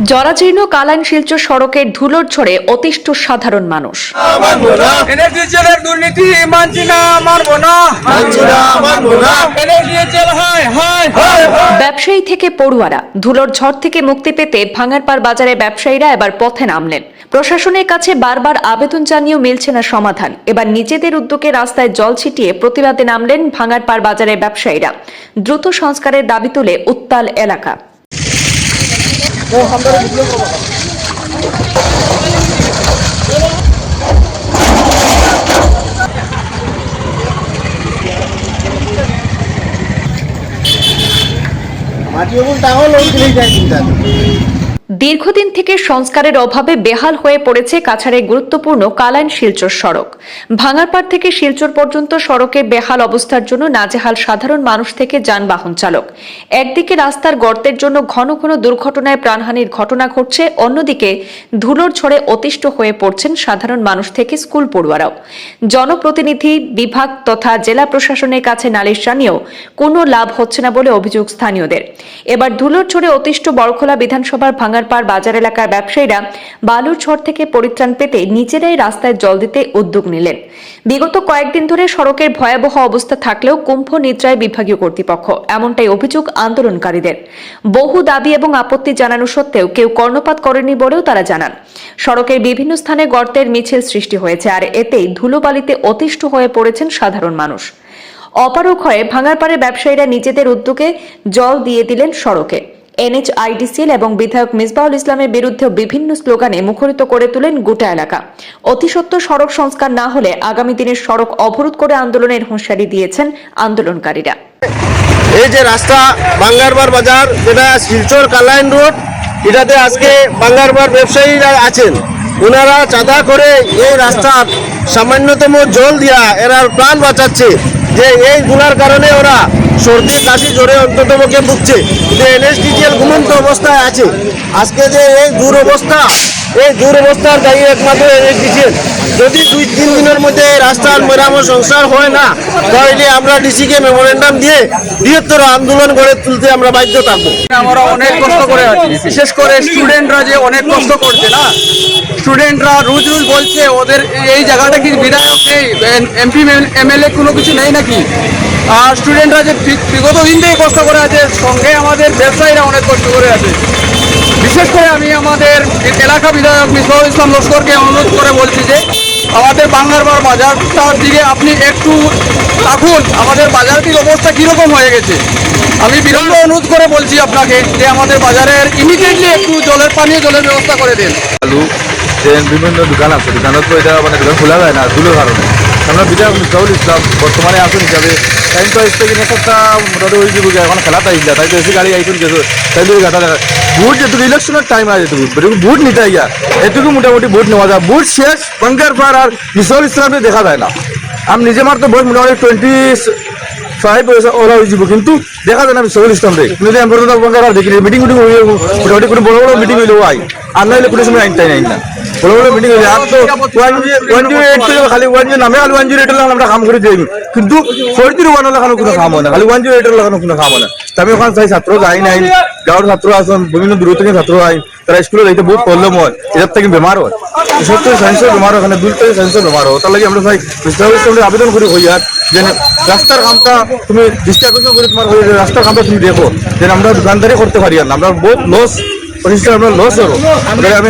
জরাজীর্ণ কালাইন শিলচর সড়কের ধুলোর ঝড়ে অতিষ্ঠ সাধারণ মানুষ। ব্যবসায়ী থেকে পড়ুয়ারা ধুলোর ঝড় থেকে মুক্তি পেতে ভাঙারপাড় বাজারে ব্যবসায়ীরা এবার পথে নামলেন। প্রশাসনের কাছে বারবার আবেদন জানিয়েও মিলছে না সমাধান। এবার নিজেদের উদ্যোগে রাস্তায় জল ছিটিয়ে প্রতিবাদে নামলেন ভাঙারপাড় বাজারের ব্যবসায়ীরা। দ্রুত সংস্কারের দাবি তুলে উত্তাল এলাকা। দীর্ঘদিন থেকে সংস্কারের অভাবে বেহাল হয়ে পড়েছে কাছাড়ের গুরুত্বপূর্ণ কালাইন শিলচর সড়ক। ভাঙারপাড় থেকে শিলচর পর্যন্ত সড়কের বেহাল অবস্থার জন্য নাজেহাল সাধারণ মানুষ থেকে যানবাহন চালক। একদিকে রাস্তার গর্তের জন্য ঘন ঘন দুর্ঘটনায় প্রাণহানির ঘটনা ঘটছে, অন্যদিকে ধুলোর ঝড়ে অতিষ্ঠ হয়ে পড়ছেন সাধারণ মানুষ থেকে স্কুল পড়ুয়ারাও। জনপ্রতিনিধি বিভাগ তথা জেলা প্রশাসনের কাছে নালিশ জানিয়েও কোনো লাভ হচ্ছে না বলে অভিযোগ স্থানীয়দের। এবার ধুলোর ঝড়ে অতিষ্ঠ বড়খোলা বিধানসভার ভাঙারপাড় বাজার এলাকার ব্যবসায়ীরা বালুর ঝড় থেকে পরিত্রাণ পেতে নিজেরাই রাস্তায় জল দিতে উদ্যোগ নিলেন। বিগত কয়েকদিন ধরে সড়কের ভয়াবহ অবস্থা থাকলেও কুম্ভ নিদ্রায় বিভাগীয় কর্তৃপক্ষ, এমনটাই অভিযোগ আন্দোলনকারীদের। বহু দাবি এবং আপত্তি জানানো সত্ত্বেও কেউ কর্ণপাত করেনি বলেও তারা জানান। সড়কের বিভিন্ন স্থানে গর্তের মিছিল সৃষ্টি হয়েছে, আর এতেই ধুলোবালিতে অতিষ্ঠ হয়ে পড়েছেন সাধারণ মানুষ। অপারগ হয়ে ভাঙারপাড়ের ব্যবসায়ীরা নিজেদের উদ্যোগে জল দিয়ে দিলেন সড়কে। NHIDCL এবং বিধায়ক মিসবাহুল ইসলামের বিরুদ্ধে বিভিন্ন স্লোগানে মুখরিত করে তোলেন গোটা এলাকা। অতিসত্বর সড়ক সংস্কার না হলে আগামী দিনের সড়ক অবরোধ করে আন্দোলনের হুঁশিয়ারি দিয়েছেন আন্দোলনকারীরা। এই যে রাস্তা ভাঙারপাড় বাজার, যেটা শিলচর কালাইন রোড, এটাতে আজকে ভাঙারপাড় ব্যবসায়ীরা আছেন। ওনারা চাঁদা করে এই রাস্তার সামান্যতম জল দিয়া এরা প্রাণ বাঁচাচ্ছে, যে এই গুলার কারণে ওরা সর্দি কাশি জ্বরে অন্ততপক্ষে ভুগছে। যে NHDCL ঘুমন্ত অবস্থায় আছে। আজকে যে এই দুরবস্থার দায়ী একমাত্র NHDCL। যদি 2-3 দিনের মধ্যে এই রাস্তার মেরামত সংস্কার হয় না, তাহলে আমরা ডিসিকে মেমোরেন্ডাম দিয়ে বৃহত্তর আন্দোলন গড়ে তুলতে আমরা বাধ্য থাকবো। আমরা অনেক কষ্ট করে আছি, বিশেষ করে স্টুডেন্টরা যে অনেক কষ্ট করছে না। স্টুডেন্টরা রোজ বলছে ওদের এই জায়গাটা কি বিধায়ক নেই, MP MLA কোনো কিছু নেই নাকি। আর স্টুডেন্টরা যে বিগত দিন থেকে কষ্ট করে আছে, সঙ্গে আমাদের ব্যবসায়ীরা অনেক কষ্ট করে আছে। বিশেষ করে আমি আমাদের এলাকা বিধায়ক মিসবাহুল ইসলাম লস্করকে অনুরোধ করে বলছি যে আমাদের ভাঙারপাড় বাজারটার দিকে আপনি একটু থাকুন। আমাদের বাজারটির অবস্থা কীরকম হয়ে গেছে, আমি বিলম্ব অনুরোধ করে বলছি আপনাকে যে আমাদের বাজারের ইমিডিয়েটলি একটু পানীয় জলের ব্যবস্থা করে দিন। বিভিন্ন দোকান আছে, দোকানত তো এটা মানে দোকান খোলা যায় না ধুলোর কারণে। আমরা বিধায়ক মিসবাহুল ইসলাম বর্তমানে আসুন হিসাবে টাইম তো আসতে কিনে সপ্তাহ মোটামুটি হয়ে যাব, এখন খেলাতে আইলা তাই তো এসে গাড়ি আইসুন গেছো, তাই তো গাটা দেখা ভোট যেটুকু ইলেকশনের টাইম আছে যেটুকু ভোট নিতে আইয়া এটুকু মোটামুটি ভোট নেওয়া যায়। ভোট শেষ ভাঙারপাড় আর মিসবাহুল ইসলামকে দেখা যায় না। আমি নিজে মার তো বয়স মোটামুটি 25 ওরা হয়ে যাব, কিন্তু দেখা যায় না মিসবাহুল ইসলাম রে। কিন্তু আর দেখি মিটিং মোটামুটি কোনো বড় বড় মিটিং হইলেও আই, আর নাহলে কোনো সময় আইনটাই নাই না। বড় বড় মিটিং হয়েছে, আর তো 108 খালি 108 নামে খালি 108 আমরা কাম করে দিই, কিন্তু 401 লাগানো কোনো কাম হয় না, খালি 108 লাগানো কোনো কাম হয় না। আমি ওখানে চাই ছাত্র যাই নাই, গাঁৱৰ ছাত্র আসেন, বিভিন্ন দূর থেকে ছাত্র আই, তারা স্কুলে যাইতে বহুত প্রবলেম হয়, এটার থেকে বেমার হয়, সত্যি সায়েন্সের বেমার হয়, দূর থেকে সায়েন্সের বেমার হয়। তার লাগে আমরা চাই আবেদন করি হইয়ার যে রাস্তার কামটা তুমি দৃষ্টি আকর্ষণ করে তোমার হয়ে রাস্তার কামটা তুমি দেখো, যে আমরা দোকানদারি করতে পারি না, আমরা বহুত লস প্রতিষ্ঠান আমরা লস হবো। আমি